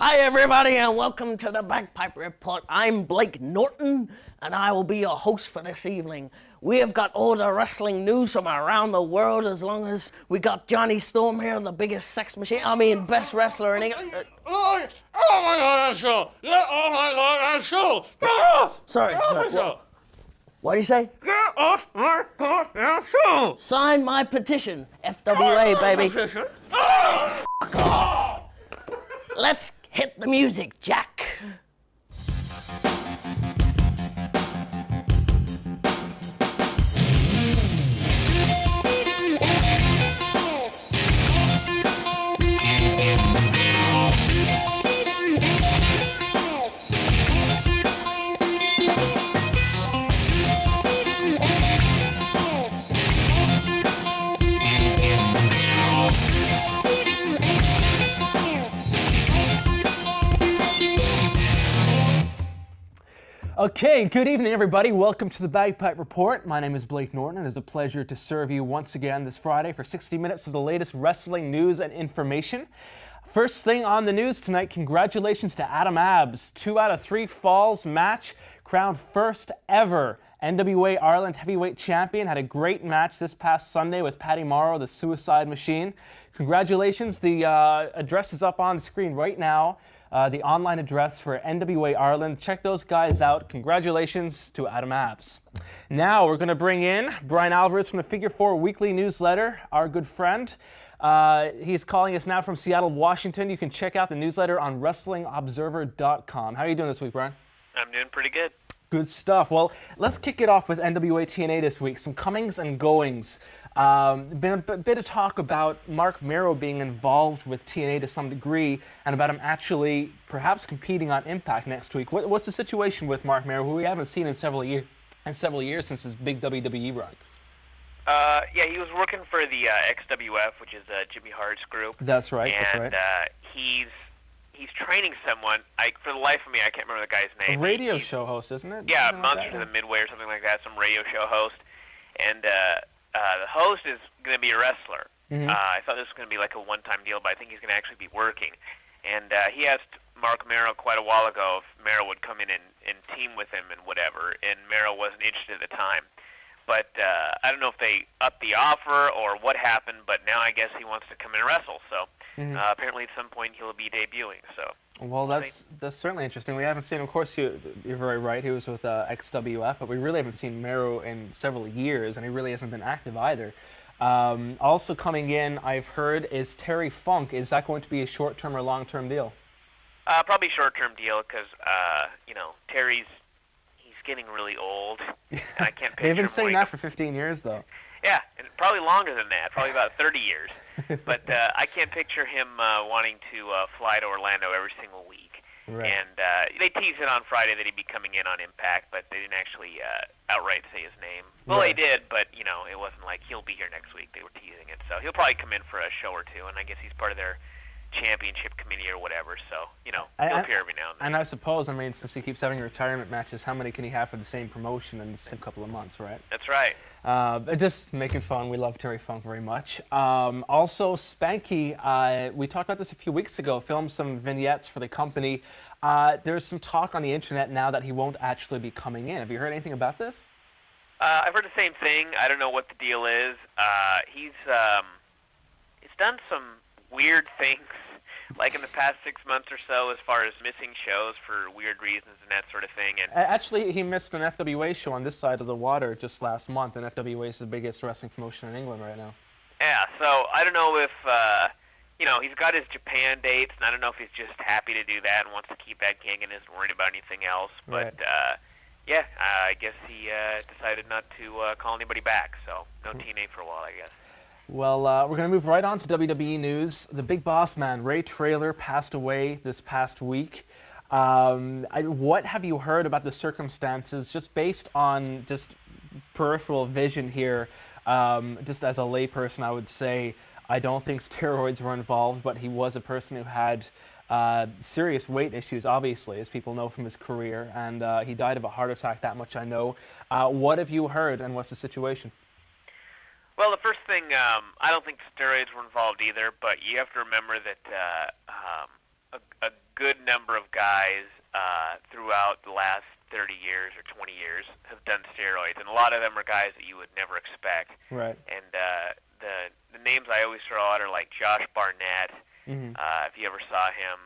Hi, everybody, and welcome to the Bagpipe Report. I'm Blake Norton, and I will be your host for this evening. We have got all the wrestling news from around the world, as long as we got Jonny Storm here, the biggest sex machine, best wrestler in England. Oh my God, that's so. Yeah, oh my God, that's so. Sorry. What do you say? Get off my God, that's so. Sign my petition, FWA, baby. Position. Fuck off. Let's hit the music, Jack. Okay, good evening, everybody. Welcome to the Bagpipe Report. My name is Blake Norton, and it's a pleasure to serve you once again this Friday for 60 minutes of the latest wrestling news and information. First thing on the news tonight, congratulations to Adam Abbs. 2 out of 3 falls match, crowned first ever NWA Ireland Heavyweight Champion. Had a great match this past Sunday with Paddy Morrow, the Suicide Machine. Congratulations. The address is up on the screen right now. The online address for NWA Ireland. Check those guys out. Congratulations to Adam Abbs. Now we're going to bring in Brian Alvarez from the Figure 4 Weekly Newsletter, our good friend. He's calling us now from Seattle, Washington. You can check out the newsletter on WrestlingObserver.com. How are you doing this week, Brian? I'm doing pretty good. Good stuff. Well, let's kick it off with NWA TNA this week. Some comings and goings. Been a bit of talk about Mark Mero being involved with TNA to some degree, and about him actually perhaps competing on Impact next week. What's the situation with Mark Mero, who we haven't seen in several years since his big WWE run? Yeah, he was working for the XWF, which is Jimmy Hart's group. That's right. And he's training someone. For the life of me, I can't remember the guy's name. A radio show host, isn't it? Yeah, Something like Monsters that, of the Midway or something like that. Some radio show host, and the host is going to be a wrestler. Mm-hmm. I thought this was going to be like a one-time deal, but I think he's going to actually be working. And he asked Mark Mero quite a while ago if Mero would come in and team with him and whatever, and Mero wasn't interested at the time. But I don't know if they upped the offer or what happened, but now I guess he wants to come in and wrestle. So apparently at some point he'll be debuting. So. Well, that's certainly interesting. We haven't seen, of course, you're very right, he was with XWF, but we really haven't seen Mero in several years, and he really hasn't been active either. Also coming in, I've heard, is Terry Funk. Is that going to be a short-term or long-term deal? Probably short-term deal, because, Terry's getting really old, and I can't picture They've been him saying that for 15 years, though. Yeah, and probably longer than that, probably about 30 years. But I can't picture him wanting to fly to Orlando every single week. Right. And they teased it on Friday that he'd be coming in on Impact, but they didn't actually outright say his name. Well, Right. they did, but, it wasn't like he'll be here next week. They were teasing it. So he'll probably come in for a show or two, and I guess he's part of their championship committee or whatever. So, he'll appear every now and then. And I suppose, since he keeps having retirement matches, how many can he have for the same promotion in the same couple of months, right? That's right. Just making fun. We love Terry Funk very much. Also, Spanky, we talked about this a few weeks ago, filmed some vignettes for the company. There's some talk on the internet now that he won't actually be coming in. Have you heard anything about this? I've heard the same thing. I don't know what the deal is. He's done some weird things, like in the past 6 months or so, as far as missing shows for weird reasons and that sort of thing. And actually, he missed an FWA show on this side of the water just last month, and FWA is the biggest wrestling promotion in England right now. Yeah, so I don't know if, he's got his Japan dates, and I don't know if he's just happy to do that and wants to keep that gig and isn't worried about anything else. But, Right. I guess he decided not to call anybody back, so no TNA for a while, I guess. Well, we're going to move right on to WWE news. The big boss man, Ray Traylor, passed away this past week. What have you heard about the circumstances, just based on just peripheral vision here? Just as a layperson, I would say I don't think steroids were involved, but he was a person who had serious weight issues, obviously, as people know from his career, and he died of a heart attack, that much I know. What have you heard, and what's the situation? Well, the first thing, I don't think steroids were involved either, but you have to remember that a good number of guys throughout the last 30 years or 20 years have done steroids, and a lot of them are guys that you would never expect. Right. And the names I always throw out are like Josh Barnett. If you ever saw him,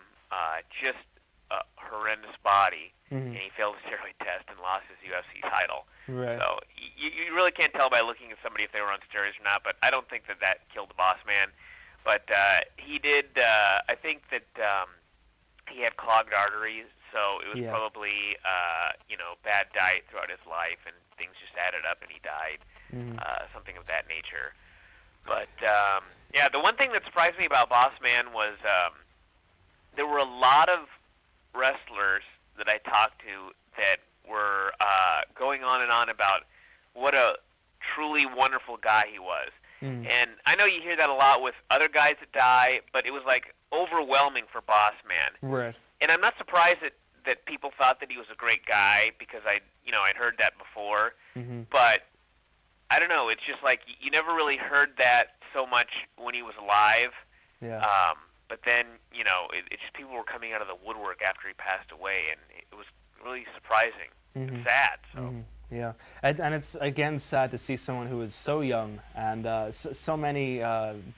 just a horrendous body, and he failed a steroid test and lost his UFC title. Right. So you really can't tell by looking at somebody if they were on steroids or not, but I don't think that killed the boss man. But he did, I think that he had clogged arteries, so it was probably, bad diet throughout his life, and things just added up and he died, something of that nature. But, the one thing that surprised me about Boss Man was there were a lot of wrestlers that I talked to that were going on and on about what a truly wonderful guy he was. And I know you hear that a lot with other guys that die, but it was like overwhelming for Boss Man. Right. And I'm not surprised that people thought that he was a great guy, because I'd heard that before. But I don't know, it's just like you never really heard that so much when he was alive. Yeah. But then, it's just people were coming out of the woodwork after he passed away, and it was really surprising and sad. So. Yeah, and it's again sad to see someone who is so young, and so many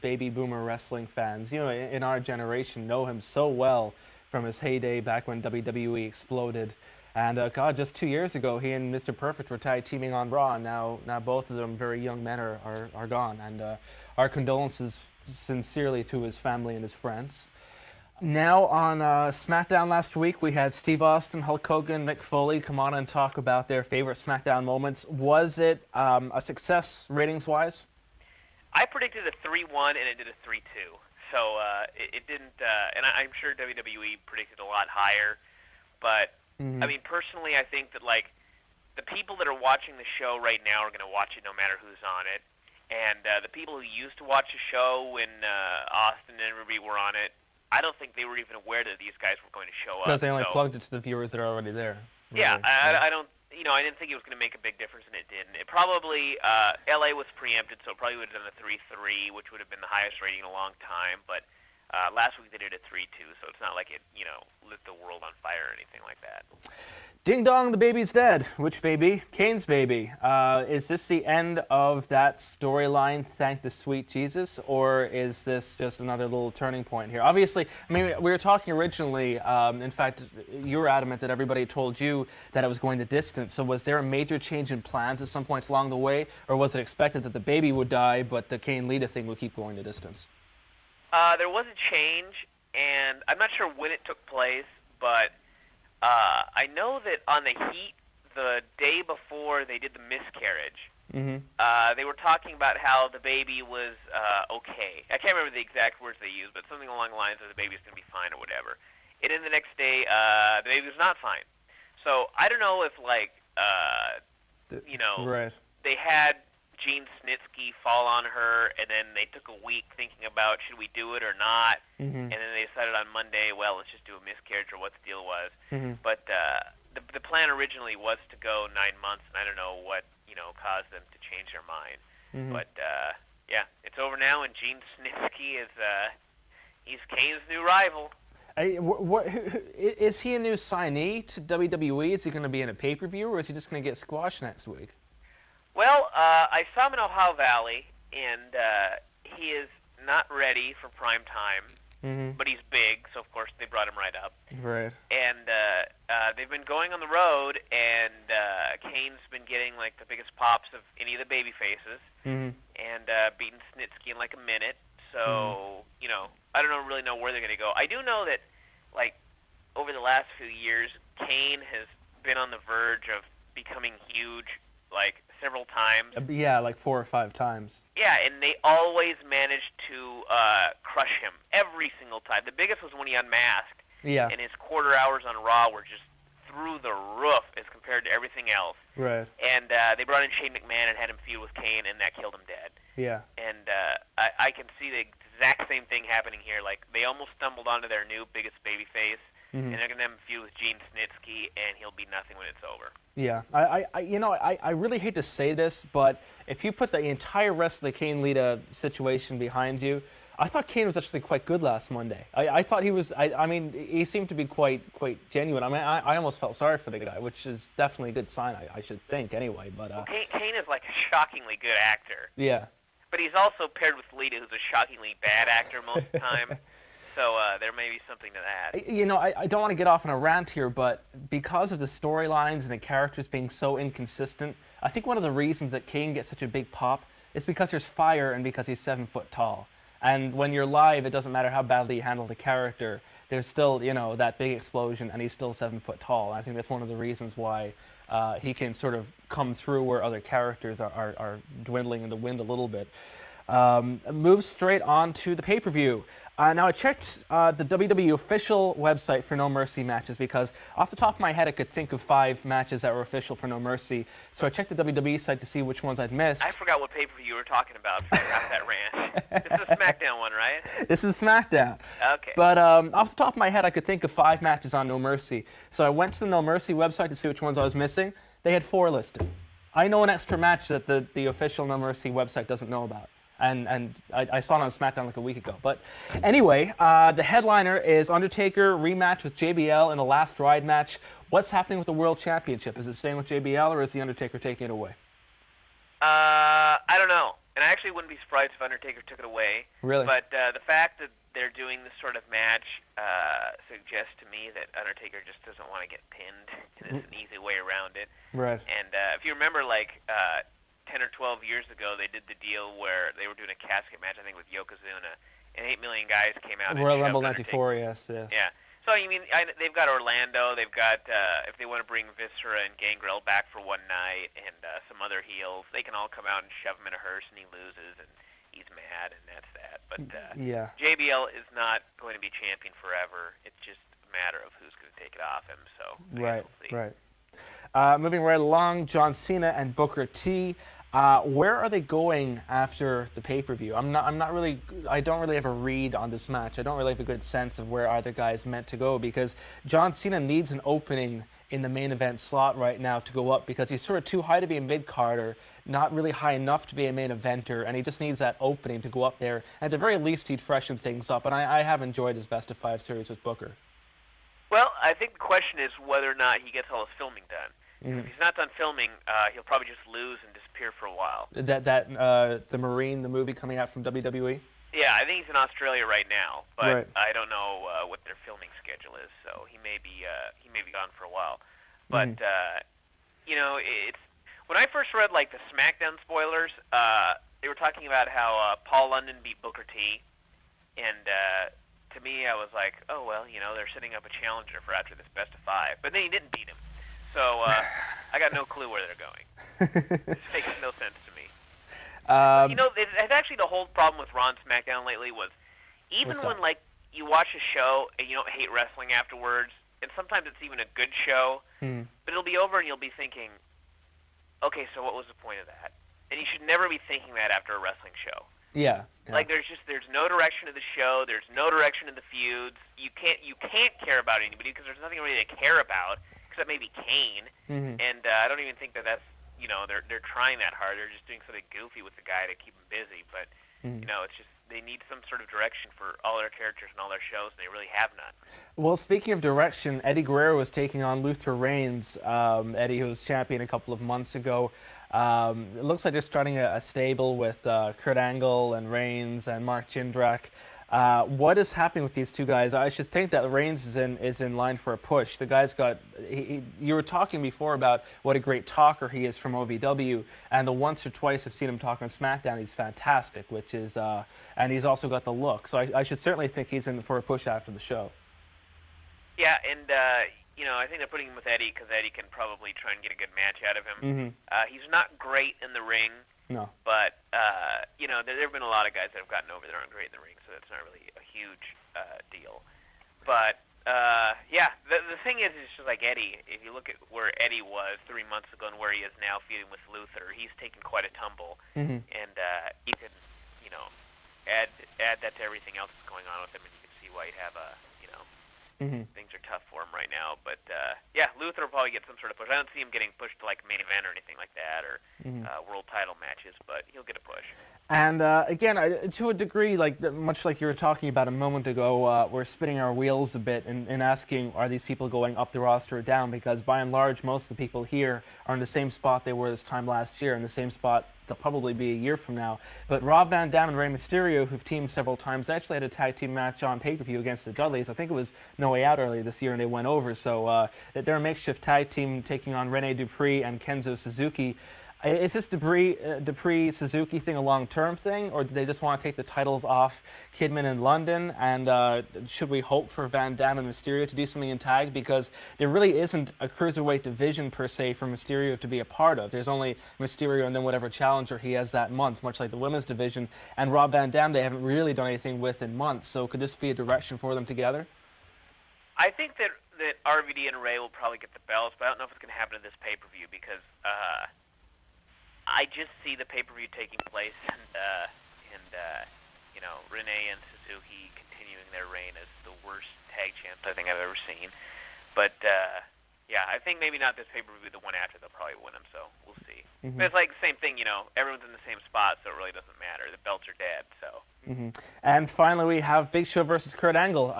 baby boomer wrestling fans, in our generation, know him so well from his heyday back when WWE exploded. And just 2 years ago, he and Mr. Perfect were tag teaming on Raw, and now both of them, very young men, are gone. And our condolences sincerely to his family and his friends. Now on Smackdown last week, we had Steve Austin, Hulk Hogan, Mick Foley come on and talk about their favorite Smackdown moments. Was it a success ratings-wise? I predicted a 3-1 and it did a 3-2. So it didn't, and I'm sure WWE predicted a lot higher. But, I mean, personally, I think that, like, the people that are watching the show right now are going to watch it no matter who's on it. And the people who used to watch the show when Austin and everybody were on it, I don't think they were even aware that these guys were going to show up. Because they only plugged it to the viewers that are already there. Really. Yeah, I don't, I didn't think it was going to make a big difference, and it didn't. It probably, LA was preempted, so it probably would have done a 3-3, which would have been the highest rating in a long time. But last week they did a 3-2, so it's not like it, lit the world on fire or anything like that. Ding dong, the baby's dead. Which baby? Kane's baby. Is this the end of that storyline, thank the sweet Jesus, or is this just another little turning point here? Obviously, I mean, we were talking originally, in fact, you were adamant that everybody told you that it was going the distance, so was there a major change in plans at some point along the way, or was it expected that the baby would die, but the Kane-Lita thing would keep going the distance? There was a change, and I'm not sure when it took place, but I know that on the Heat, the day before they did the miscarriage, they were talking about how the baby was okay. I can't remember the exact words they used, but something along the lines of the baby's going to be fine or whatever. And then the next day, the baby was not fine. So I don't know if, like, right. They had Gene Snitsky fall on her, and then they took a week thinking about should we do it or not, and then they decided on Monday, well, let's just do a miscarriage or what the deal was. But the plan originally was to go 9 months, and I don't know what caused them to change their mind. But yeah, it's over now, and Gene Snitsky is he's Kane's new rival. Is he a new signee to WWE? Is he going to be in a pay-per-view, or is he just going to get squashed next week? Well, I saw him in Ohio Valley, and he is not ready for prime time, but he's big, so of course they brought him right up. Right. And they've been going on the road, and Kane's been getting like the biggest pops of any of the baby faces, and beating Snitsky in like a minute. So I don't really know where they're going to go. I do know that, like, over the last few years, Kane has been on the verge of becoming huge, like, several times. Yeah, like 4 or 5 times. Yeah, and they always managed to crush him every single time. The biggest was when he unmasked. Yeah. And his quarter hours on Raw were just through the roof as compared to everything else. Right. And they brought in Shane McMahon and had him feud with Kane, and that killed him dead. Yeah. And I can see the exact same thing happening here. Like, they almost stumbled onto their new biggest babyface, and they're going to have him feud with Gene Snitsky, and he'll be nothing when it's over. Yeah, I really hate to say this, but if you put the entire rest of the Kane-Lita situation behind you, I thought Kane was actually quite good last Monday. I thought he was. I mean, he seemed to be quite genuine. I mean, I almost felt sorry for the guy, which is definitely a good sign. I should think anyway. But Kane is like a shockingly good actor. Yeah. But he's also paired with Lita, who's a shockingly bad actor most of the time. So there may be something to that. You know, I don't want to get off on a rant here, but because of the storylines and the characters being so inconsistent, I think one of the reasons that Kane gets such a big pop is because there's fire and because he's 7 foot tall. And when you're live, it doesn't matter how badly you handle the character. There's still, you know, that big explosion, and he's still 7 foot tall. And I think that's one of the reasons why he can sort of come through where other characters are dwindling in the wind a little bit. Move straight on to the pay-per-view. Now, I checked the WWE official website for No Mercy matches because off the top of my head, I could think of 5 matches that were official for No Mercy. So I checked the WWE site to see which ones I'd missed. I forgot what pay-per-view you were talking about before you got that rant. This is a Smackdown one, right? This is Smackdown. Okay. But off the top of my head, I could think of 5 matches on No Mercy. So I went to the No Mercy website to see which ones I was missing. They had 4 listed. I know an extra match that the official No Mercy website doesn't know about. And I saw it on SmackDown like a week ago. But anyway, the headliner is Undertaker rematch with JBL in a last ride match. What's happening with the World Championship? Is it staying with JBL or is the Undertaker taking it away? I don't know. And I actually wouldn't be surprised if Undertaker took it away. Really? But the fact that they're doing this sort of match suggests to me that Undertaker just doesn't want to get pinned. And it's an easy way around it. Right. And if you remember, like 10 or 12 years ago, they did the deal where they were doing a casket match, I think, with Yokozuna, and 8 million guys came out. Royal and Rumble Undertaker. '94, yes. Yeah. So, you mean, they've got Orlando, they've got, if they want to bring Viscera and Gangrel back for one night, and some other heels, they can all come out and shove him in a hearse, and he loses, and he's mad, and that's that. But yeah. JBL is not going to be champion forever. It's just a matter of who's going to take it off him, so Right, we'll see. right. Moving right along, John Cena and Booker T. Where are they going after the pay-per-view? I don't really have a read on this match. I don't really have a good sense of where either guy is meant to go because John Cena needs an opening in the main event slot right now to go up because he's sort of too high to be a mid-carder, not really high enough to be a main eventer, and he just needs that opening to go up there. At the very least, he'd freshen things up, and I have enjoyed his best of 5 series with Booker. Well, I think the question is whether or not he gets all his filming done. If he's not done filming, he'll probably just lose and disappear for a while. The Marine, the movie coming out from WWE? Yeah, I think he's in Australia right now, but Right. I don't know what their filming schedule is, so he may be gone for a while. But you know, it's when I first read like the SmackDown spoilers, they were talking about how Paul London beat Booker T, and to me, I was like, oh well, you know, they're setting up a challenger for after this best of 5, but then he didn't beat him. So I got no clue where they're going. This makes no sense to me. You know, it's actually the whole problem with Raw and SmackDown lately was even when like you watch a show and you don't hate wrestling afterwards, and sometimes it's even a good show, but it'll be over and you'll be thinking, okay, so what was the point of that? And you should never be thinking that after a wrestling show. Yeah. Like there's no direction to the show. There's no direction to the feuds. You can't care about anybody because there's nothing really to care about except maybe Kane. And I don't even think that's they're trying that hard. They're just doing something goofy with the guy to keep him busy. But you know, it's just they need some sort of direction for all their characters and all their shows, and they really have none. Well, speaking of direction, Eddie Guerrero was taking on Luther Reigns. Eddie, who was champion a couple of months ago. It looks like they're starting a stable with Kurt Angle and Reigns and Mark Jindrak. What is happening with these two guys? I should think that Reigns is in line for a push. The guy's got. You were talking before about what a great talker he is from OVW, and the once or twice I've seen him talk on SmackDown, he's fantastic. Which is, and he's also got the look. So I should certainly think he's in for a push after the show. Yeah, and you know, I think they're putting him with Eddie because Eddie can probably try and get a good match out of him. He's not great in the ring. No. But, you know, there have been a lot of guys that have gotten over that aren't great in the ring, so that's not really a huge deal. But, yeah, the thing is, it's just like Eddie. If you look at where Eddie was 3 months ago and where he is now feuding with Luther, he's taken quite a tumble. And you could, you know, add that to everything else that's going on with him, and you can see why he'd have a, you know, things are tough for him right right now. But yeah, Luther will probably get some sort of push. I don't see him getting pushed to like main event or anything like that, or world title matches, but he'll get a push. And again, to a degree, much like you were talking about a moment ago, we're spinning our wheels a bit and asking, are these people going up the roster or down? Because by and large, most of the people here are in the same spot they were this time last year, in the same spot they'll probably be a year from now. But Rob Van Dam and Rey Mysterio, who've teamed several times, actually had a tag team match on pay-per-view against the Dudleys. I think it was No Way Out earlier this year, and they went over. So they're a makeshift tag team taking on Rene Dupree and Kenzo Suzuki. Is this Dupree-Suzuki thing a long-term thing, or do they just want to take the titles off Kidman and London? And should we hope for Van Dam and Mysterio to do something in tag? Because there really isn't a cruiserweight division, per se, for Mysterio to be a part of. There's only Mysterio and then whatever challenger he has that month, much like the women's division. And Rob Van Dam, they haven't really done anything with in months. So could this be a direction for them together? I think that RVD and Ray will probably get the belts, but I don't know if it's going to happen in this pay-per-view because I just see the pay-per-view taking place, and you know, Renee and Suzuki continuing their reign as the worst tag champs I think I've ever seen. But yeah, I think maybe not this pay-per-view, the one after they'll probably win them. So we'll see. But it's like the same thing, you know. Everyone's in the same spot, so it really doesn't matter. The belts are dead. So. And finally, we have Big Show versus Kurt Angle.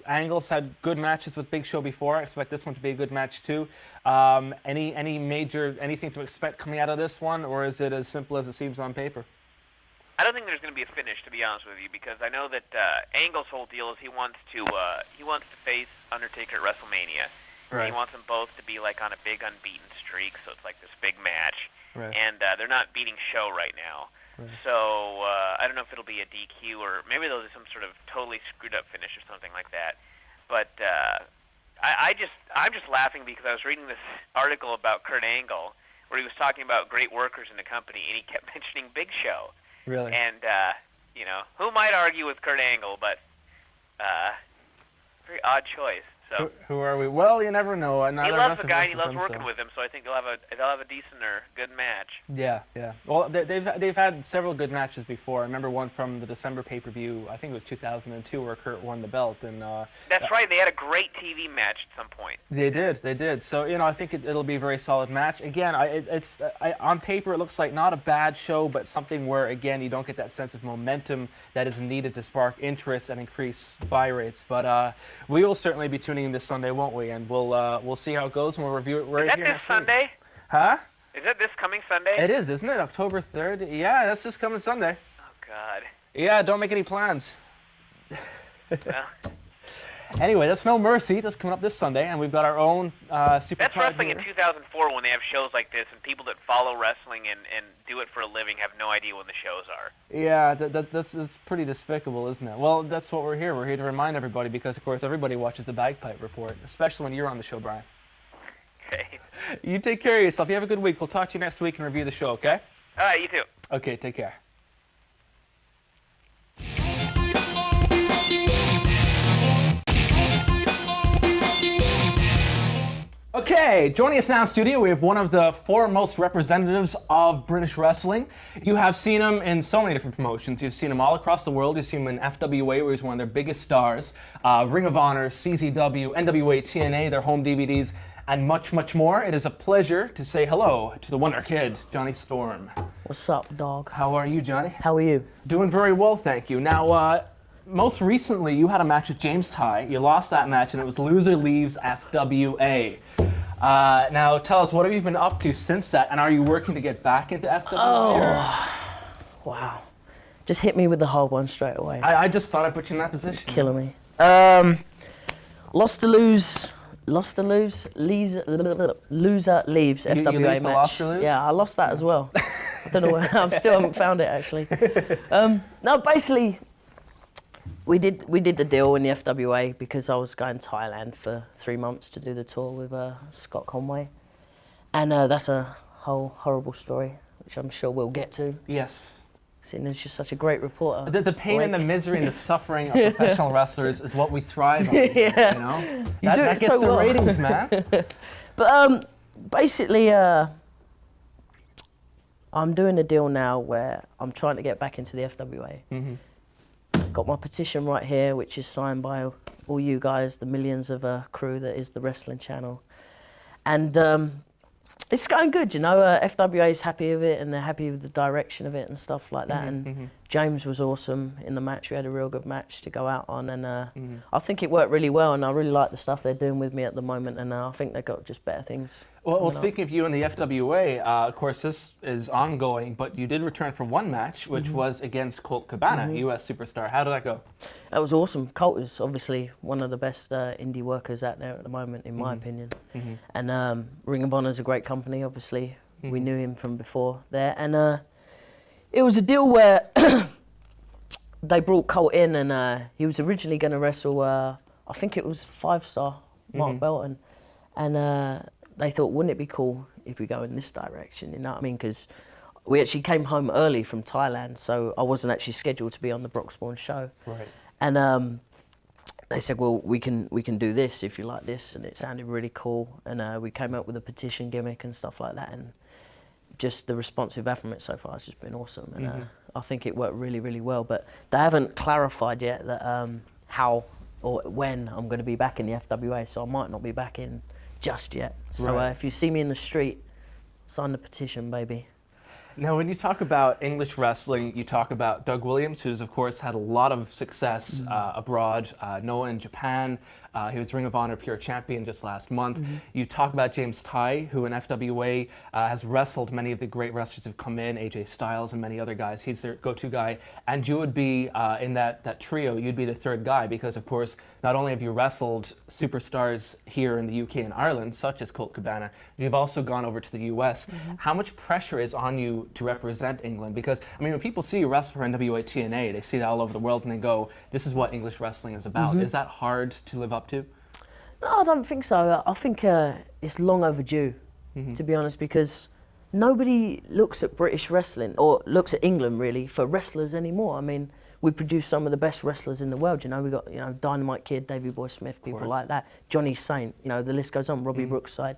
Angle's had good matches with Big Show before. I expect this one to be a good match too. Anything to expect coming out of this one, or is it as simple as it seems on paper? I don't think there's going to be a finish, to be honest with you, because I know that Angle's whole deal is he wants to face Undertaker at WrestleMania. Right. He wants them both to be like on a big unbeaten streak, so it's like this big match. Right. And they're not beating Show right now. Right. So I don't know if it'll be a DQ or maybe they'll do some sort of totally screwed up finish or something like that. But I'm just laughing because I was reading this article about Kurt Angle where he was talking about great workers in the company, and he kept mentioning Big Show. Really? And you know, who might argue with Kurt Angle, but very odd choice. So who are we? Well, you never know. He loves the guy, and he loves working with him, so I think they'll have a decent or good match. Yeah. Well, they've had several good matches before. I remember one from the December pay-per-view. I think it was 2002, where Kurt won the belt. And that's right. They had a great TV match at some point. They did. So you know, I think it'll be a very solid match. Again, it's on paper it looks like not a bad show, but something where again you don't get that sense of momentum that is needed to spark interest and increase buy rates. But we will certainly be tuning in this Sunday, won't we? And we'll see how it goes, and we'll review it right here next week. Is that this Sunday? Huh? Is that this coming Sunday? It is, isn't it? October 3rd? Yeah, that's this coming Sunday. Oh, God. Yeah, don't make any plans. Well. Anyway, that's No Mercy. That's coming up this Sunday, and we've got our own super. That's wrestling in 2004 when they have shows like this, and people that follow wrestling and do it for a living have no idea when the shows are. Yeah, that's pretty despicable, isn't it? Well, that's what we're here. We're here to remind everybody because, of course, everybody watches the Bagpipe Report, especially when you're on the show, Brian. Okay. You take care of yourself. You have a good week. We'll talk to you next week and review the show, okay? All right, you too. Okay, take care. Okay, joining us now in studio, we have one of the foremost representatives of British wrestling. You have seen him in so many different promotions. You've seen him all across the world. You've seen him in FWA, where he's one of their biggest stars, Ring of Honor, CZW, NWA, TNA, their home DVDs, and much, much more. It is a pleasure to say hello to the Wonder Kid, Jonny Storm. What's up, dog? How are you, Johnny? How are you? Doing very well, thank you. Now, most recently, you had a match with James Ty. You lost that match, and it was Loser Leaves FWA. Now, tell us, what have you been up to since that, and are you working to get back into FWA? Oh, wow. Just hit me with the hard one straight away. I just thought I'd put you in that position. Killing me. Loser leaves FWA lose match. the lost or lose? Yeah, I lost that as well. I don't know where, I still haven't found it actually. No, basically, we did the deal in the FWA because I was going to Thailand for 3 months to do the tour with Scott Conway, and that's a whole horrible story, which I'm sure we'll get to. Yes. Seeing as you're such a great reporter. The pain and the misery and the suffering of professional wrestlers is what we thrive on. Yeah. You know? You do that it gets so the well. ratings, man. But basically, I'm doing a deal now where I'm trying to get back into the FWA. Mm-hmm. Got my petition right here, which is signed by all you guys, the millions of crew that is the Wrestling Channel. And it's going good, you know. FWA is happy with it, and they're happy with the direction of it and stuff like that. And James was awesome in the match. We had a real good match to go out on, and I think it worked really well. And I really like the stuff they're doing with me at the moment, and I think they've got just better things. Well, speaking of you and the FWA, of course, this is ongoing, but you did return for one match, which was against Colt Cabana, U.S. superstar. How did that go? That was awesome. Colt is obviously one of the best indie workers out there at the moment, in my opinion. And Ring of Honor is a great company, obviously. We knew him from before there. And it was a deal where they brought Colt in, and he was originally going to wrestle, I think it was 5-star Mark Belton. And they thought, wouldn't it be cool if we go in this direction, you know what I mean? Because we actually came home early from Thailand, so I wasn't actually scheduled to be on the Broxbourne show. Right. And they said, well, we can do this if you like this, and it sounded really cool. And we came up with a petition gimmick and stuff like that, and just the response we've had from it so far has just been awesome. And I think it worked really, really well. But they haven't clarified yet that how or when I'm going to be back in the FWA, so I might not be back in just yet. So if you see me in the street, sign the petition, baby. Now, when you talk about English wrestling, you talk about Doug Williams, who's, of course, had a lot of success abroad. Noah in Japan. He was Ring of Honor Pure Champion just last month. You talk about James Tai, who in FWA has wrestled many of the great wrestlers who've come in, AJ Styles and many other guys. He's their go-to guy. And you would be, in that trio, you'd be the third guy because, of course, not only have you wrestled superstars here in the UK and Ireland, such as Colt Cabana, you've also gone over to the US. How much pressure is on you to represent England? Because, I mean, when people see you wrestle for NWA TNA, they see that all over the world and they go, this is what English wrestling is about. Is that hard to live up to? No, I don't think so. I think it's long overdue, to be honest, because nobody looks at British wrestling, or looks at England, really, for wrestlers anymore. I mean, we produce some of the best wrestlers in the world, you know. We've got, you know, Dynamite Kid, Davey Boy Smith, people like that. Johnny Saint, you know, the list goes on, Robbie Brookside.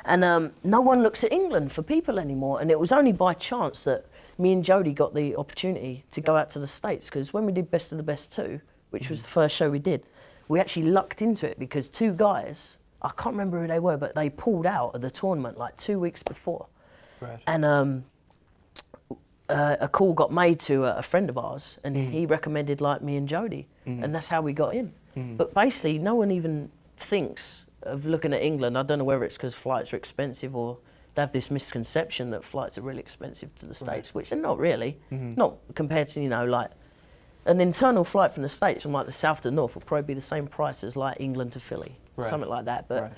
And no one looks at England for people anymore. And it was only by chance that me and Jody got the opportunity to go out to the States, because when we did Best of the Best 2, which was the first show we did, we actually lucked into it because two guys, I can't remember who they were, but they pulled out of the tournament like 2 weeks before. Right. And a call got made to a friend of ours, and he recommended like me and Jody, and that's how we got in. But basically, no one even thinks of looking at England. I don't know whether it's because flights are expensive, or they have this misconception that flights are really expensive to the States, which they're not really. Not compared to, you know, like an internal flight from the States from like the south to north will probably be the same price as like England to Philly, something like that. But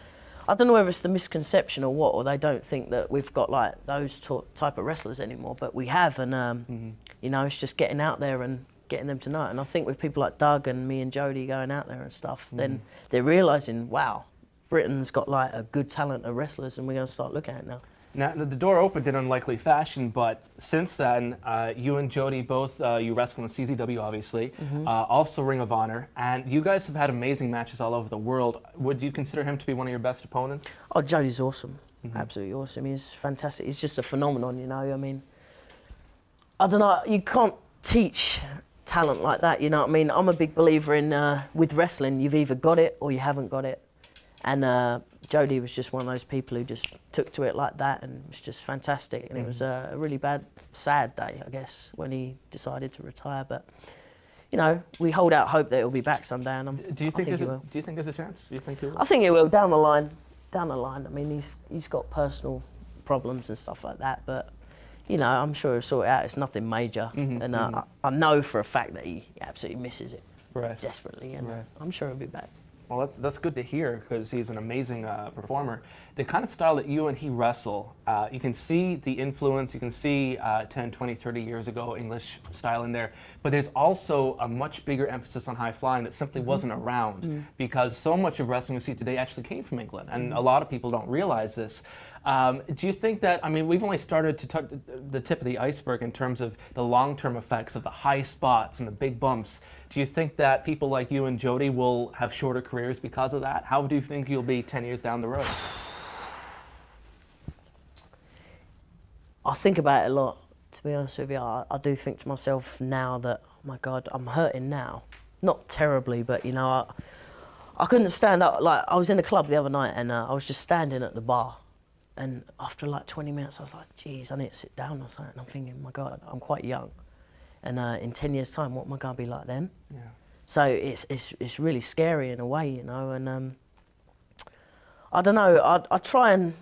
I don't know whether it's the misconception or what, or they don't think that we've got like those type of wrestlers anymore, but we have. And you know, it's just getting out there and getting them to know it. And I think with people like Doug and me and Jody going out there and stuff, then they're realising, wow, Britain's got like a good talent of wrestlers, and we're going to start looking at it now. Now, the door opened in unlikely fashion, but since then, you and Jody both, you wrestle in CZW, obviously, also Ring of Honor, and you guys have had amazing matches all over the world. Would you consider him to be one of your best opponents? Oh, Jody's awesome. Absolutely awesome. He's fantastic. He's just a phenomenon, you know. I mean, I don't know, you can't teach talent like that, you know what I mean? I'm a big believer in, with wrestling, you've either got it or you haven't got it. And Jody was just one of those people who just took to it like that, and it was just fantastic. And it was a really sad day, I guess, when he decided to retire. But you know, we hold out hope that he'll be back someday. And do you think there's a chance? Do you think he will? I think he will down the line. Down the line. I mean, he's got personal problems and stuff like that, but you know, I'm sure he'll sort it out. It's nothing major, and I know for a fact that he absolutely misses it desperately, and I'm sure he'll be back. Well, that's good to hear, because he's an amazing performer. The kind of style that you and he wrestle, you can see the influence, you can see 10, 20, 30 years ago English style in there, but there's also a much bigger emphasis on high flying that simply wasn't around, because so much of wrestling we see today actually came from England, and a lot of people don't realize this. Do you think that, I mean, we've only started to touch the tip of the iceberg in terms of the long-term effects of the high spots and the big bumps. Do you think that people like you and Jody will have shorter careers because of that? How do you think you'll be 10 years down the road? I think about it a lot, to be honest with you. I do think to myself now that, oh my God, I'm hurting now. Not terribly, but you know, I couldn't stand up. Like, I was in a club the other night and I was just standing at the bar. And after like 20 minutes, I was like, geez, I need to sit down or something. And I'm thinking, my God, I'm quite young. And in 10 years' time, what am I going to be like then? Yeah. So it's really scary in a way, you know. And I don't know, I try and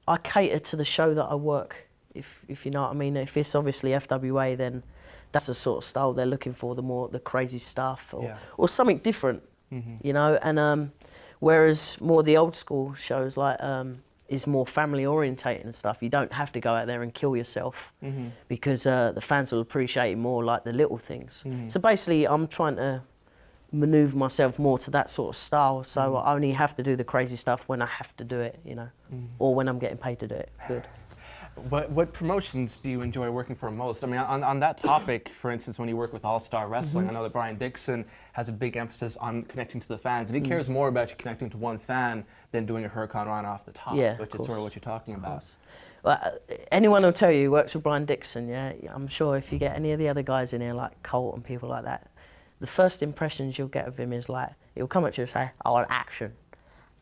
I cater to the show that I work, if you know what I mean. If it's obviously FWA, then that's the sort of style they're looking for, the crazy stuff or something different, you know. And whereas more the old school shows like is more family orientated and stuff, you don't have to go out there and kill yourself because the fans will appreciate it more, like the little things. So basically I'm trying to maneuver myself more to that sort of style, so I only have to do the crazy stuff when I have to do it, you know, or when I'm getting paid to do it. Good. What promotions do you enjoy working for most? I mean, on that topic, for instance, when you work with All Star Wrestling, I know that Brian Dixon has a big emphasis on connecting to the fans, and he cares more about you connecting to one fan than doing a Hurricane Run off the top, which is sort of what you're talking about. Well, anyone will tell you who works with Brian Dixon, yeah, I'm sure if you get any of the other guys in here, like Colt and people like that, the first impressions you'll get of him is like, he'll come at you and say, I want action.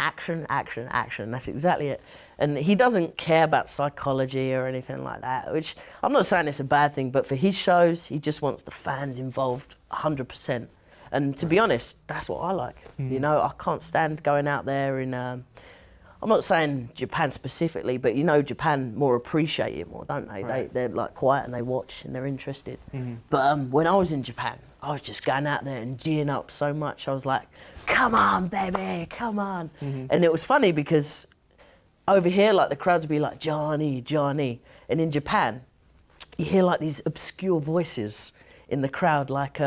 Action, action, action. That's exactly it. And he doesn't care about psychology or anything like that, which I'm not saying it's a bad thing, but for his shows, he just wants the fans involved 100%. And to be honest, that's what I like. You know, I can't stand going out there in, I'm not saying Japan specifically, but you know, Japan more appreciate it more, don't they? Right. They're like quiet and they watch and they're interested. But when I was in Japan, I was just going out there and geeing up so much. I was like, come on, baby, come on. And it was funny because over here, like the crowds would be like, Johnny, Johnny. And in Japan, you hear like these obscure voices in the crowd, like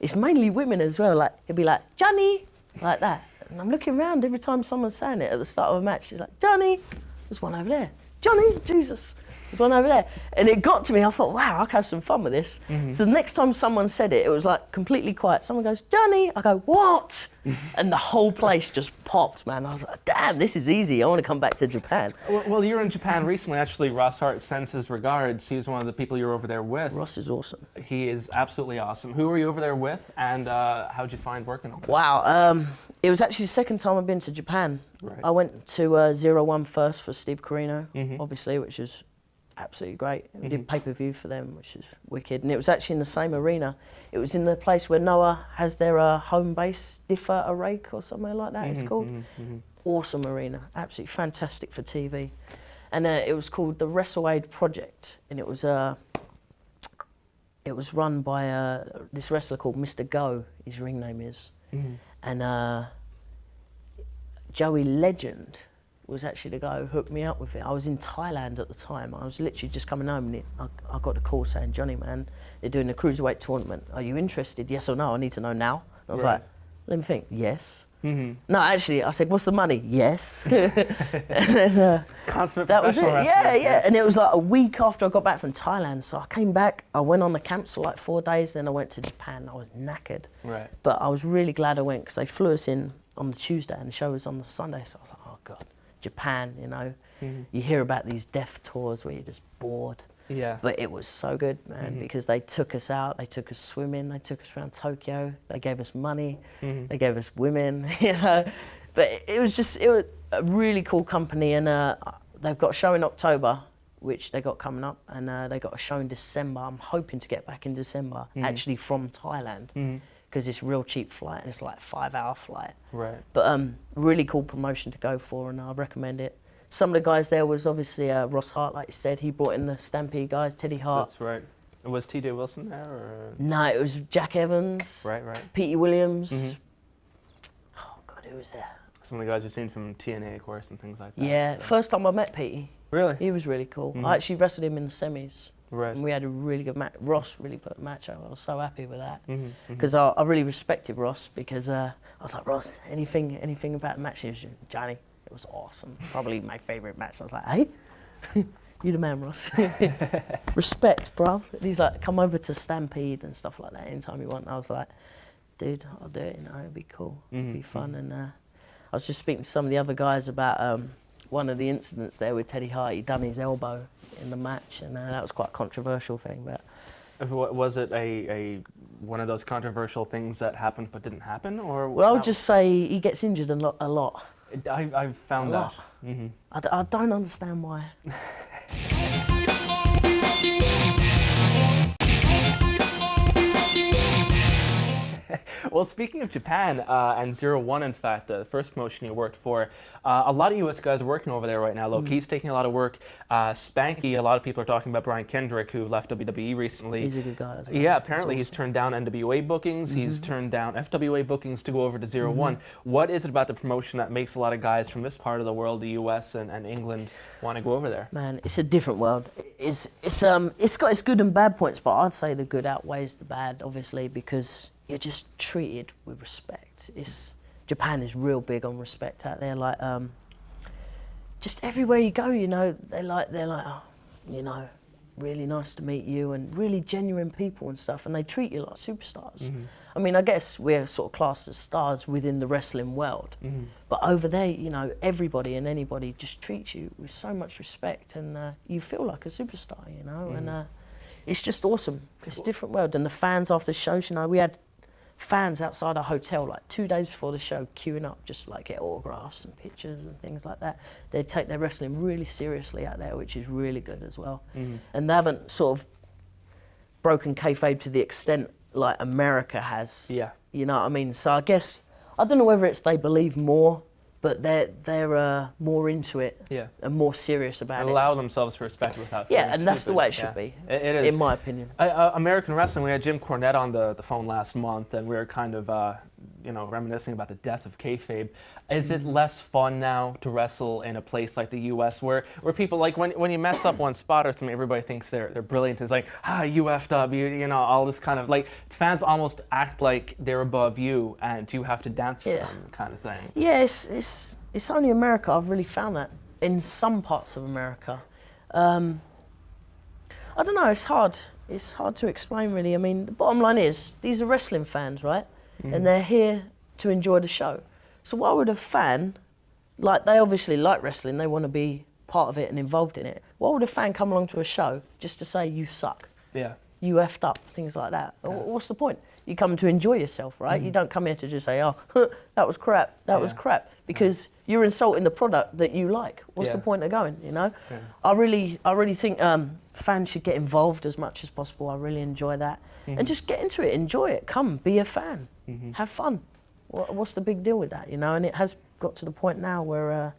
it's mainly women as well. Like it'd be like, Johnny, like that. And I'm looking around every time someone's saying it at the start of a match. She's like, Johnny, there's one over there. Johnny, Jesus. There's one over there. And it got to me, I thought, wow, I can have some fun with this. So the next time someone said it, it was like completely quiet. Someone goes, Johnny, I go, what? And the whole place just popped, man. I was like, damn, this is easy. I want to come back to Japan. Well, you're in Japan recently. Actually, Ross Hart sends his regards. He was one of the people you're over there with. Ross is awesome. He is absolutely awesome. Who were you over there with, and how'd you find working over there? Wow, it was actually the second time I've been to Japan. Right. I went to 01 first for Steve Corino, obviously, which was absolutely great. We did pay-per-view for them, which is wicked. And it was actually in the same arena. It was in the place where Noah has their home base, Diffa Arake or somewhere like that it's called. Awesome arena, absolutely fantastic for TV. And it was called the WrestleAid Project, and it was run by this wrestler called Mr. Go, his ring name is. And Joey Legend was actually the guy who hooked me up with it. I was in Thailand at the time. I was literally just coming home and I got a call saying, Johnny, man, they're doing a cruiserweight tournament. Are you interested? Yes or no? I need to know now. And I was like, let me think, yes. No, actually, I said, what's the money? Yes. And then, Consummate that was it. professional wrestler. Yeah, yeah. And it was like a week after I got back from Thailand. So I came back, I went on the camps for like 4 days, then I went to Japan. I was knackered. Right. But I was really glad I went because they flew us in on the Tuesday and the show was on the Sunday. So I was like, oh God. Japan, you know, you hear about these death tours where you're just bored. Yeah. But it was so good, man, because they took us out, they took us swimming, they took us around Tokyo, they gave us money, they gave us women, you know. But it was a really cool company, and they've got a show in October, which they got coming up, and they got a show in December. I'm hoping to get back in December, actually from Thailand. Because it's a real cheap flight and it's like a 5-hour flight. Right. But really cool promotion to go for, and I recommend it. Some of the guys there was obviously Ross Hart, like you said. He brought in the Stampede guys, Teddy Hart. That's right. Was T.J. Wilson there? Or? No, it was Jack Evans. Right. Petey Williams. Oh God, who was there? Some of the guys you've seen from TNA, of course, and things like that. Yeah, so. first time I met Petey. Really? He was really cool. I actually wrestled him in the semis. Right. And we had a really good match. Ross really put a match out. I was so happy with that. Because I really respected Ross, because I was like, Ross, anything about the match? He was Johnny. It was awesome. Probably my favourite match. I was like, hey, you the man, Ross. Respect, bruv. And he's like, come over to Stampede and stuff like that anytime you want. And I was like, dude, I'll do it. You know, it'd be cool. It'd be fun. And I was just speaking to some of the other guys about one of the incidents there with Teddy Hart. He done his elbow in the match, and that was quite a controversial thing. But Was it a one of those controversial things that happened but didn't happen, or? Well, I would just say he gets injured a lot. I've found that. Mm-hmm. I don't understand why. Well, speaking of Japan and 0-1, in fact, the first promotion you worked for, a lot of U.S. guys are working over there right now. Low-key's taking a lot of work. Spanky, a lot of people are talking about Brian Kendrick, who left WWE recently. He's a good guy as well. Yeah, apparently awesome. He's turned down NWA bookings. He's turned down FWA bookings to go over to 0-1. What is it about the promotion that makes a lot of guys from this part of the world, the U.S. and England, want to go over there? Man, it's a different world. It's got its good and bad points, but I'd say the good outweighs the bad, obviously, because you're just treated with respect. Japan is real big on respect out there. Like, just everywhere you go, they're like, oh, really nice to meet you, and really genuine people and stuff, and they treat you like superstars. I mean, I guess we're sort of classed as stars within the wrestling world, but over there, everybody and anybody just treats you with so much respect, and you feel like a superstar, and it's just awesome. It's a different world, and the fans after shows, we had fans outside our hotel like 2 days before the show queuing up just to, like, get autographs and pictures and things like that. They take their wrestling really seriously out there, which is really good as well. And they haven't sort of broken kayfabe to the extent like America has. Yeah. You know what I mean? So I guess, I don't know whether it's they believe more, but they're more into it, and more serious about it. Allow themselves to respect without Yeah, feeling and that's the stupid. way it should be. It is. In my opinion. American wrestling, we had Jim Cornette on the phone last month, and we were kind of reminiscing about the death of kayfabe. Is it less fun now to wrestle in a place like the U.S. where people, like, when you mess up one spot or something, everybody thinks they're brilliant. It's like, you effed up, all this kind of, like, fans almost act like they're above you and you have to dance for them kind of thing. Yeah, it's only America. I've really found that in some parts of America. I don't know, it's hard. It's hard to explain, really. I mean, the bottom line is, these are wrestling fans, right? And they're here to enjoy the show. So why would a fan, like, they obviously like wrestling, they want to be part of it and involved in it. Why would a fan come along to a show just to say you suck? Yeah. You effed up, things like that. Yeah. What's the point? You come to enjoy yourself, right? You don't come here to just say, oh, that was crap, that was crap. Because you're insulting the product that you like. What's the point of going, Yeah. I really think fans should get involved as much as possible. I really enjoy that. And just get into it, enjoy it, come, be a fan, have fun. What's the big deal with that, And it has got to the point now where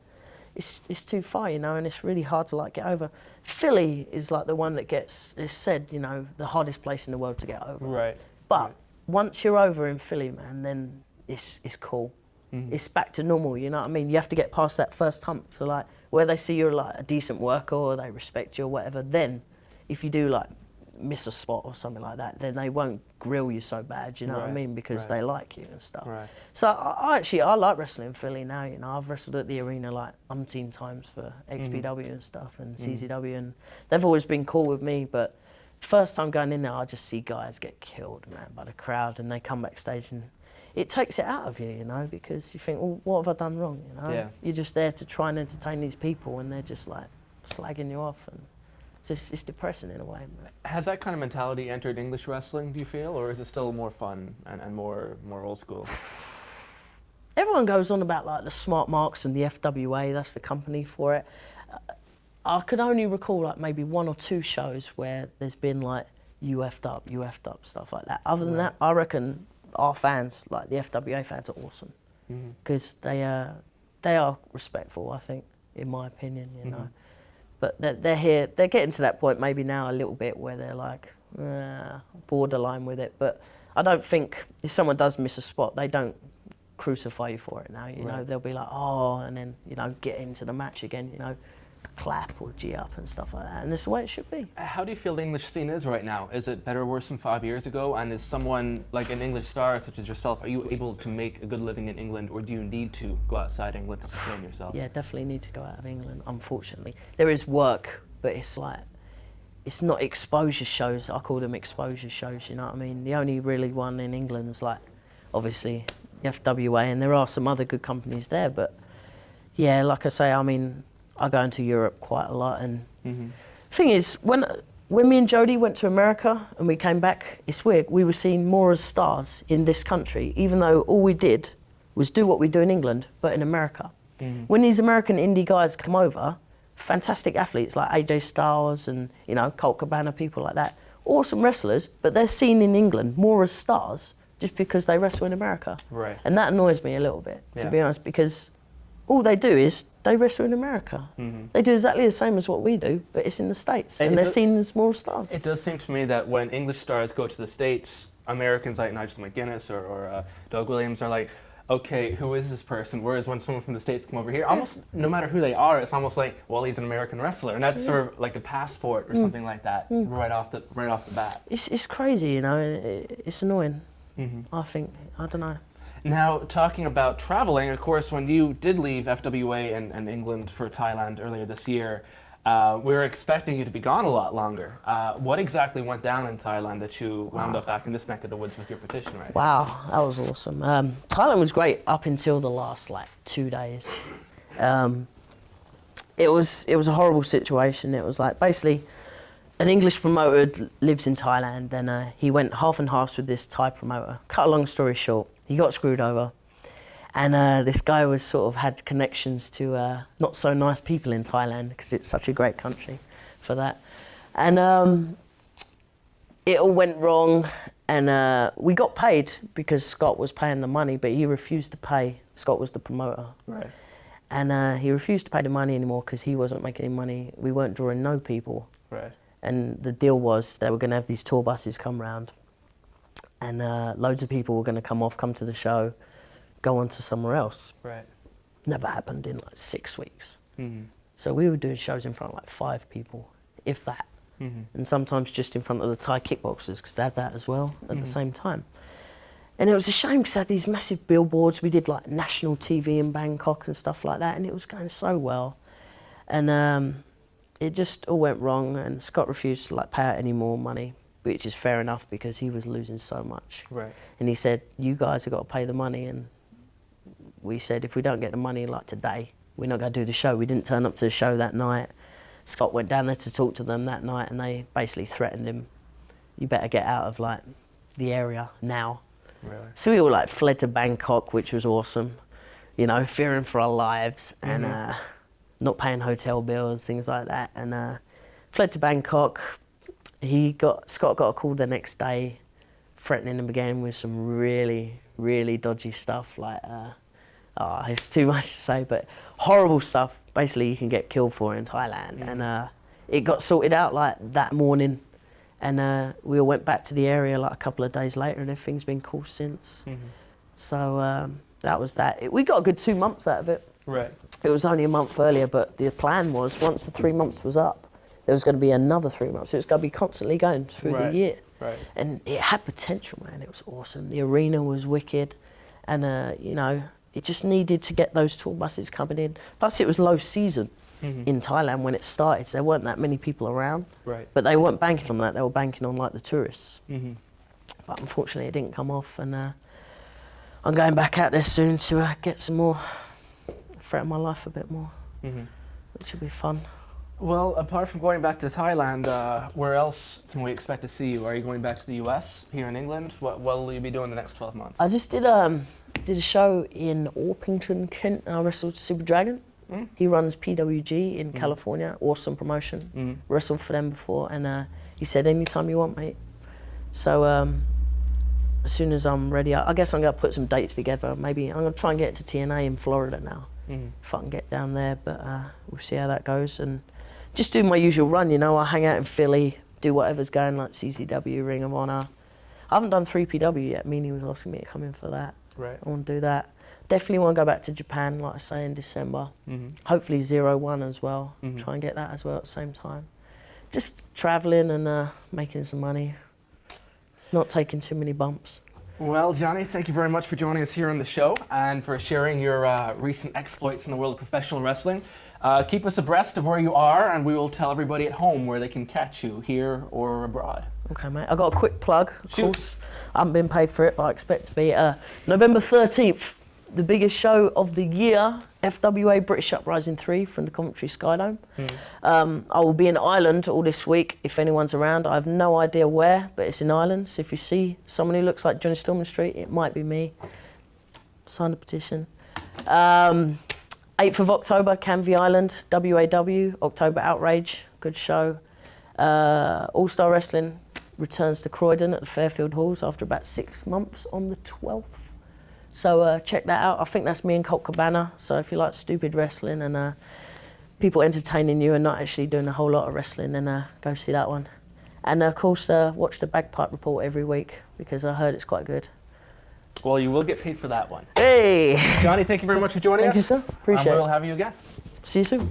it's too far, and it's really hard to, like, get over. Philly is like the one that gets, it's said, the hardest place in the world to get over. Right. But once you're over in Philly, man, then it's cool. It's back to normal, you know what I mean? You have to get past that first hump to, like, where they see you're, like, a decent worker or they respect you or whatever. Then, if you do, like, miss a spot or something like that, then they won't grill you so bad, you know what I mean? Because they like you and stuff. Right. So I like wrestling in Philly now, I've wrestled at the arena like umpteen times for XPW and stuff and CZW, and they've always been cool with me, but first time going in there, I just see guys get killed, man, by the crowd, and they come backstage and it takes it out of you, because you think, well, what have I done wrong, Yeah. You're just there to try and entertain these people and they're just, like, slagging you off, and it's depressing in a way. Has that kind of mentality entered English wrestling, do you feel, or is it still more fun and more old school? Everyone goes on about, like, the Smart Marks and the FWA, that's the company for it. I could only recall, like, maybe 1 or 2 shows where there's been, like, you effed up, stuff like that. Other than that, I reckon our fans, like the FWA fans, are awesome. Because they are respectful, I think, in my opinion, But they're here, they're getting to that point maybe now a little bit where they're like, borderline with it. But I don't think if someone does miss a spot, they don't crucify you for it now, They'll be like, oh, and then, get into the match again, clap or G up and stuff like that. And that's the way it should be. How do you feel the English scene is right now? Is it better or worse than 5 years ago? And is someone like an English star such as yourself, are you able to make a good living in England, or do you need to go outside England to sustain yourself? Yeah, definitely need to go out of England, unfortunately. There is work, but it's like, it's not exposure shows. I call them exposure shows, you know what I mean? The only really one in England is, like, obviously FWA, and there are some other good companies there, but yeah, like I say, I mean, I go into Europe quite a lot, and thing is, when when me and Jodie went to America and we came back, it's weird, we were seen more as stars in this country, even though all we did was do what we do in England, but in America. When these American indie guys come over, fantastic athletes like AJ Styles and, you know, Colt Cabana, people like that, awesome wrestlers, but they're seen in England more as stars just because they wrestle in America. Right. And that annoys me a little bit, to Yeah. be honest, because all they do is they wrestle in America. They do exactly the same as what we do, but it's in the States, and they're seen as more stars. It does seem to me that when English stars go to the States, Americans like Nigel McGuinness or Doug Williams are like, okay, who is this person? Whereas when someone from the States come over here, almost no matter who they are, it's almost like, well, he's an American wrestler, and that's sort of like a passport or something like that right off the bat. It's crazy, you know, it's annoying, I think, I don't know. Now, talking about traveling, of course, when you did leave FWA and England for Thailand earlier this year, we were expecting you to be gone a lot longer. What exactly went down in Thailand that you wound up back in this neck of the woods with your petition, right? Wow, that was awesome. Thailand was great up until the last, 2 days. It was a horrible situation. It was like, basically, an English promoter lives in Thailand, and he went half and half with this Thai promoter. Cut a long story short, he got screwed over. And this guy was sort of had connections to not so nice people in Thailand, because it's such a great country for that. And it all went wrong, and we got paid because Scott was paying the money, but he refused to pay. Scott was the promoter. Right. And he refused to pay the money anymore because he wasn't making any money. We weren't drawing no people. Right. And the deal was they were going to have these tour buses come round, and loads of people were going to come to the show, go on to somewhere else. Right. Never happened in 6 weeks. So we were doing shows in front of 5 people, if that. And sometimes just in front of the Thai kickboxers, because they had that as well at the same time. And it was a shame because they had these massive billboards. We did national TV in Bangkok and stuff like that, and it was going so well. And it just all went wrong, and Scott refused to pay out any more money, which is fair enough because he was losing so much. Right. And he said, you guys have got to pay the money. And we said, if we don't get the money today, we're not going to do the show. We didn't turn up to the show that night. Scott went down there to talk to them that night, and they basically threatened him, you better get out of the area now. Really? So we all fled to Bangkok, which was awesome, you know, fearing for our lives and not paying hotel bills, things like that. And fled to Bangkok. Scott got a call the next day, threatening him again with some really, really dodgy stuff. It's too much to say, but horrible stuff. Basically, you can get killed for in Thailand. And it got sorted out that morning, and we all went back to the area a couple of days later, and everything's been cool since. So that was that. We got a good 2 months out of it. Right. It was only a month earlier, but the plan was once the 3 months was up, there was going to be another 3 months. It was going to be constantly going through the year. Right. And it had potential, man. It was awesome. The arena was wicked, and you know, it just needed to get those tour buses coming in. Plus, it was low season in Thailand when it started, so there weren't that many people around. Right. But they weren't banking on that. They were banking on the tourists. But unfortunately, it didn't come off, and I'm going back out there soon to get some more, threaten my life a bit more, which will be fun. Well, apart from going back to Thailand, where else can we expect to see you? Are you going back to the US, here in England? What will you be doing the next 12 months? I just did a show in Orpington, Kent. I wrestled Super Dragon. He runs PWG in California. Awesome promotion. Wrestled for them before, and he said, anytime you want, mate. So as soon as I'm ready, I guess I'm going to put some dates together. Maybe I'm going to try and get to TNA in Florida now, if I can get down there, but we'll see how that goes. And just do my usual run, you know. I hang out in Philly, do whatever's going, CCW, Ring of Honor. I haven't done 3PW yet. Meanie was asking me to come in for that. Right. I want to do that. Definitely want to go back to Japan, like I say, in December. Hopefully 01 as well. Try and get that as well at the same time. Just travelling and making some money. Not taking too many bumps. Well, Jonny, thank you very much for joining us here on the show and for sharing your recent exploits in the world of professional wrestling. Keep us abreast of where you are, and we will tell everybody at home where they can catch you, here or abroad. Okay, mate. I got a quick plug, of course. I haven't been paid for it, but I expect to be November 13th the biggest show of the year, FWA British Uprising 3 from the Coventry Skydome. I will be in Ireland all this week if anyone's around. I have no idea where, but it's in Ireland. So if you see someone who looks like Jonny Storm on the street, it might be me. Sign the petition. 8th of October, Canvey Island, WAW, October Outrage, good show. All-Star Wrestling returns to Croydon at the Fairfield Halls after about 6 months on the 12th. So check that out. I think that's me and Colt Cabana. So if you like stupid wrestling and people entertaining you and not actually doing a whole lot of wrestling, then go see that one. And of course, watch the Bagpipe Report every week because I heard it's quite good. Well, you will get paid for that one. Hey! Johnny, thank you very much for joining us. Thank you, sir. Appreciate it. We'll have you again. See you soon.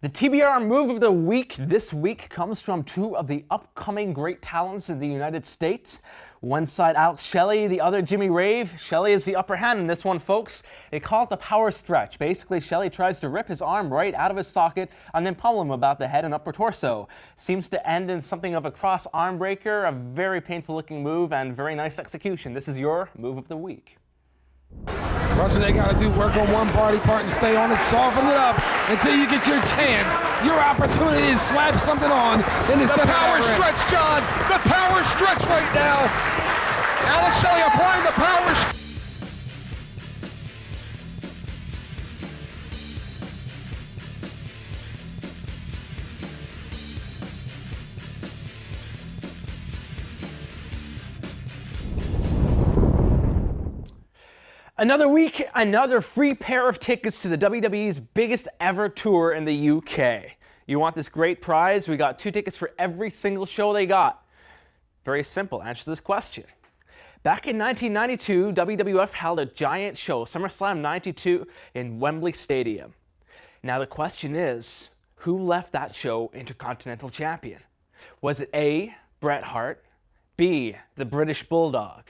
The TVR Move of the Week this week comes from two of the upcoming great talents in the United States. One side, Alex Shelley, the other, Jimmy Rave. Shelley is the upper hand in this one, folks. They call it the power stretch. Basically, Shelley tries to rip his arm right out of his socket and then pummel him about the head and upper torso. Seems to end in something of a cross arm breaker, a very painful looking move and very nice execution. This is your Move of the Week. That's what they got to do, work on one body part and stay on it, soften it up until you get your chance. Your opportunity is slap something on in the center. The power stretch, John. The power stretch right now. Alex Shelley applying the power stretch. Another week, another free pair of tickets to the WWE's biggest ever tour in the UK. You want this great prize? We got 2 tickets for every single show they got. Very simple, answer this question. Back in 1992, WWF held a giant show, SummerSlam 92 in Wembley Stadium. Now the question is, who left that show Intercontinental Champion? Was it A, Bret Hart, B, the British Bulldog,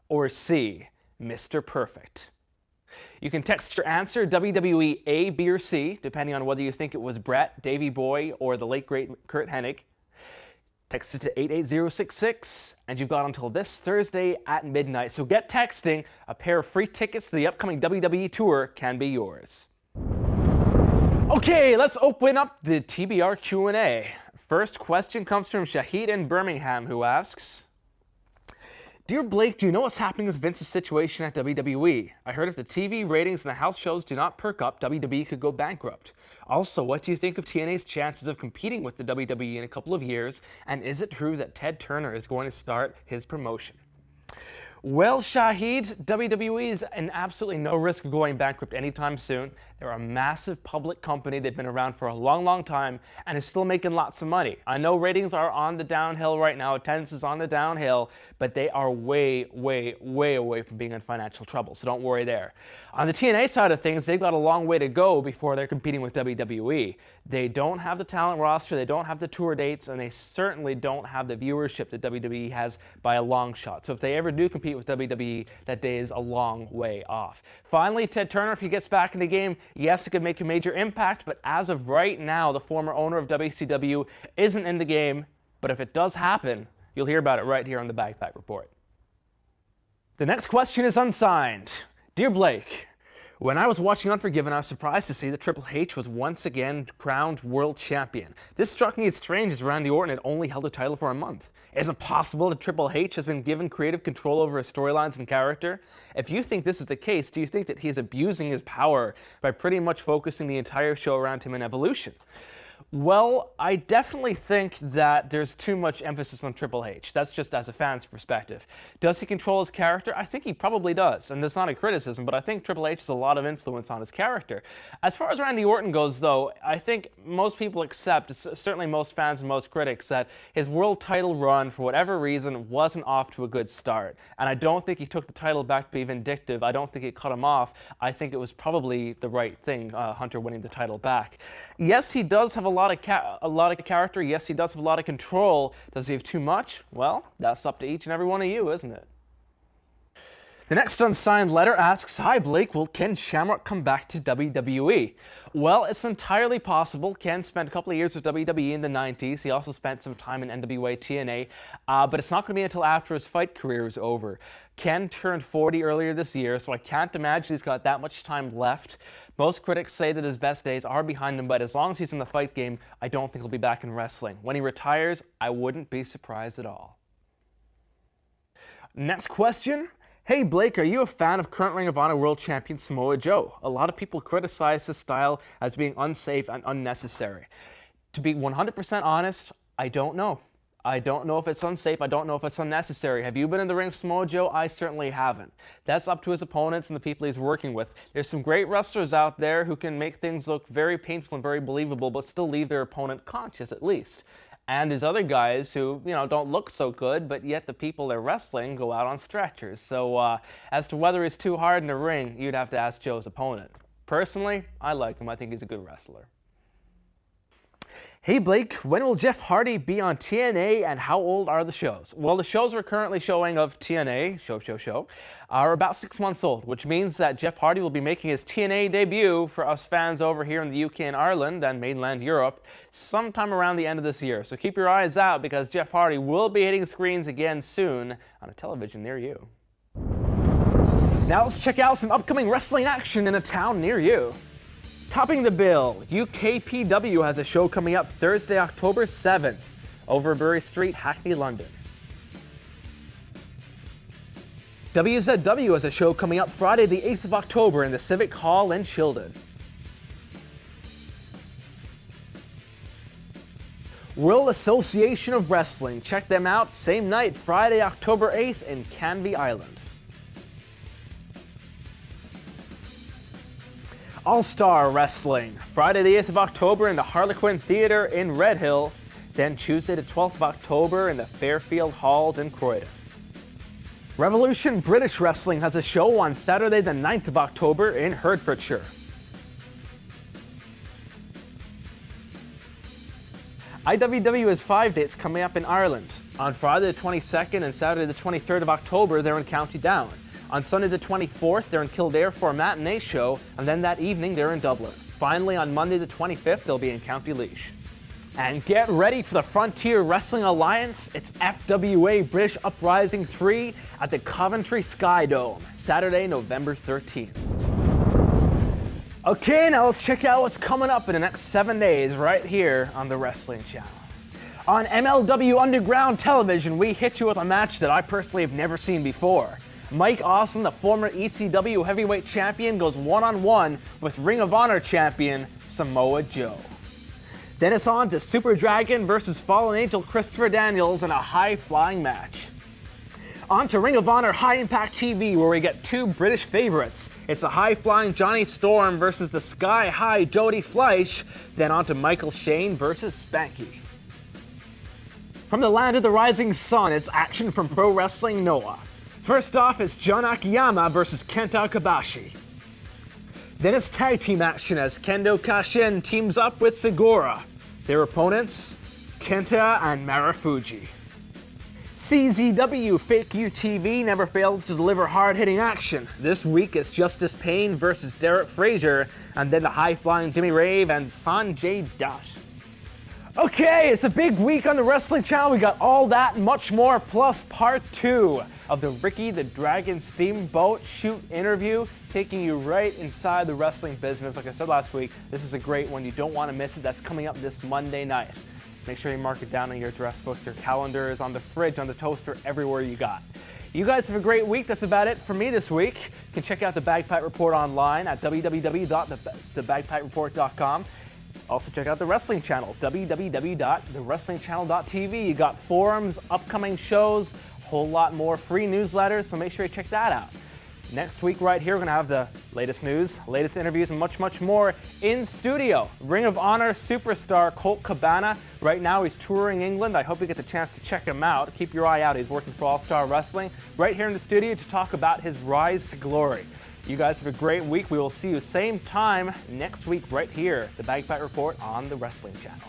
or C, Mr. Perfect? You can text your answer WWE A, B, or C, depending on whether you think it was Bret, Davey Boy, or the late great Kurt Hennig. Text it to 88066, and you've got until this Thursday at midnight. So get texting. A pair of free tickets to the upcoming WWE tour can be yours. Okay, let's open up the TBR Q&A. First question comes from Shahid in Birmingham, who asks, Dear Blake, do you know what's happening with Vince's situation at WWE? I heard if the TV ratings and the house shows do not perk up, WWE could go bankrupt. Also, what do you think of TNA's chances of competing with the WWE in a couple of years? And is it true that Ted Turner is going to start his promotion? Well, Shahid, WWE is in absolutely no risk of going bankrupt anytime soon. They're a massive public company. They've been around for a long, long time and is still making lots of money. I know ratings are on the downhill right now. Attendance is on the downhill, but they are way, way, way away from being in financial trouble, so don't worry there. On the TNA side of things, they've got a long way to go before they're competing with WWE. They don't have the talent roster, they don't have the tour dates, and they certainly don't have the viewership that WWE has by a long shot. So if they ever do compete with WWE, that day is a long way off. Finally, Ted Turner, if he gets back in the game, yes, it could make a major impact, but as of right now, the former owner of WCW isn't in the game. But if it does happen, you'll hear about it right here on the Bagpipe Report. The next question is unsigned. Dear Blake, when I was watching Unforgiven, I was surprised to see that Triple H was once again crowned world champion. This struck me as strange as Randy Orton had only held the title for a month. Is it possible that Triple H has been given creative control over his storylines and character? If you think this is the case, do you think that he is abusing his power by pretty much focusing the entire show around him in Evolution? Well, I definitely think that there's too much emphasis on Triple H. That's just as a fan's perspective. Does he control his character? I think he probably does, and that's not a criticism, but I think Triple H has a lot of influence on his character. As far as Randy Orton goes, though, I think most people accept, certainly most fans and most critics, that his world title run, for whatever reason, wasn't off to a good start. And I don't think he took the title back to be vindictive. I don't think it cut him off. I think it was probably the right thing, Hunter winning the title back. Yes, he does have a lot of character. Yes, he does have a lot of control. Does he have too much? Well, that's up to each and every one of you, isn't it? The next unsigned letter asks, "Hi Blake, will Ken Shamrock come back to WWE?" Well, it's entirely possible. Ken spent a couple of years with WWE in the 90s. He also spent some time in NWA TNA, but it's not going to be until after his fight career is over. Ken turned 40 earlier this year, so I can't imagine he's got that much time left. Most critics say that his best days are behind him, but as long as he's in the fight game, I don't think he'll be back in wrestling. When he retires, I wouldn't be surprised at all. Next question. Hey Blake, are you a fan of current Ring of Honor World Champion Samoa Joe? A lot of people criticize his style as being unsafe and unnecessary. To be 100% honest, I don't know. I don't know if it's unsafe. I don't know if it's unnecessary. Have you been in the ring with Samoa Joe? I certainly haven't. That's up to his opponents and the people he's working with. There's some great wrestlers out there who can make things look very painful and very believable, but still leave their opponent conscious at least. And there's other guys who, don't look so good, but yet the people they're wrestling go out on stretchers. So as to whether he's too hard in the ring, you'd have to ask Joe's opponent. Personally, I like him. I think he's a good wrestler. Hey Blake, when will Jeff Hardy be on TNA and how old are the shows? Well, the shows we're currently showing of TNA, are about 6 months old, which means that Jeff Hardy will be making his TNA debut for us fans over here in the UK and Ireland and mainland Europe sometime around the end of this year. So keep your eyes out because Jeff Hardy will be hitting screens again soon on a television near you. Now let's check out some upcoming wrestling action in a town near you. Topping the bill, UKPW has a show coming up Thursday, October 7th, over Bury Street, Hackney, London. WZW has a show coming up Friday, the 8th of October in the Civic Hall in Childen. World Association of Wrestling, check them out, same night, Friday, October 8th in Canvey Island. All-Star Wrestling, Friday the 8th of October in the Harlequin Theatre in Red Hill, then Tuesday the 12th of October in the Fairfield Halls in Croydon. Revolution British Wrestling has a show on Saturday the 9th of October in Hertfordshire. IWW has 5 dates coming up in Ireland. On Friday the 22nd and Saturday the 23rd of October, they're in County Down. On Sunday the 24th, they're in Kildare for a matinee show, and then that evening they're in Dublin. Finally, on Monday the 25th, they'll be in County Laois. And get ready for the Frontier Wrestling Alliance. It's FWA British Uprising 3 at the Coventry Sky Dome, Saturday, November 13th. Okay, now let's check out what's coming up in the next 7 days right here on the Wrestling Channel. On MLW Underground Television, we hit you with a match that I personally have never seen before. Mike Awesome, the former ECW heavyweight champion, goes one-on-one with Ring of Honor champion Samoa Joe. Then it's on to Super Dragon versus Fallen Angel Christopher Daniels in a high-flying match. On to Ring of Honor High Impact TV, where we get 2 British favorites. It's the high-flying Jonny Storm versus the sky-high Jody Fleisch. Then on to Michael Shane versus Spanky. From the land of the rising sun, it's action from Pro Wrestling Noah. First off, it's Jun Akiyama versus Kenta Kobashi. Then it's tag team action as Kendo Kashin teams up with Segura. Their opponents, Kenta and Marufuji. CZW Fake UTV never fails to deliver hard-hitting action. This week it's Justice Payne versus Derek Frazier, and then the high-flying Jimmy Rave and Sanjay Dutt. Okay, it's a big week on the Wrestling Channel. We got all that and much more, plus part 2 of the Ricky the Dragon Steamboat shoot interview, taking you right inside the wrestling business. Like I said last week, this is a great one. You don't want to miss it. That's coming up this Monday night. Make sure you mark it down on your address books, your calendars, on the fridge, on the toaster, everywhere you got. You guys have a great week. That's about it for me this week. You can check out the Bagpipe Report online at www.thebagpipereport.com. Also check out the Wrestling Channel, www.thewrestlingchannel.tv. You got forums, upcoming shows, a whole lot more free newsletters, so make sure you check that out. Next week right here, we're going to have the latest news, latest interviews, and much, much more in studio. Ring of Honor superstar Colt Cabana. Right now, he's touring England. I hope you get the chance to check him out. Keep your eye out. He's working for All Star Wrestling right here in the studio to talk about his rise to glory. You guys have a great week. We will see you same time next week right here, the Bagpipe Report on the Wrestling Channel.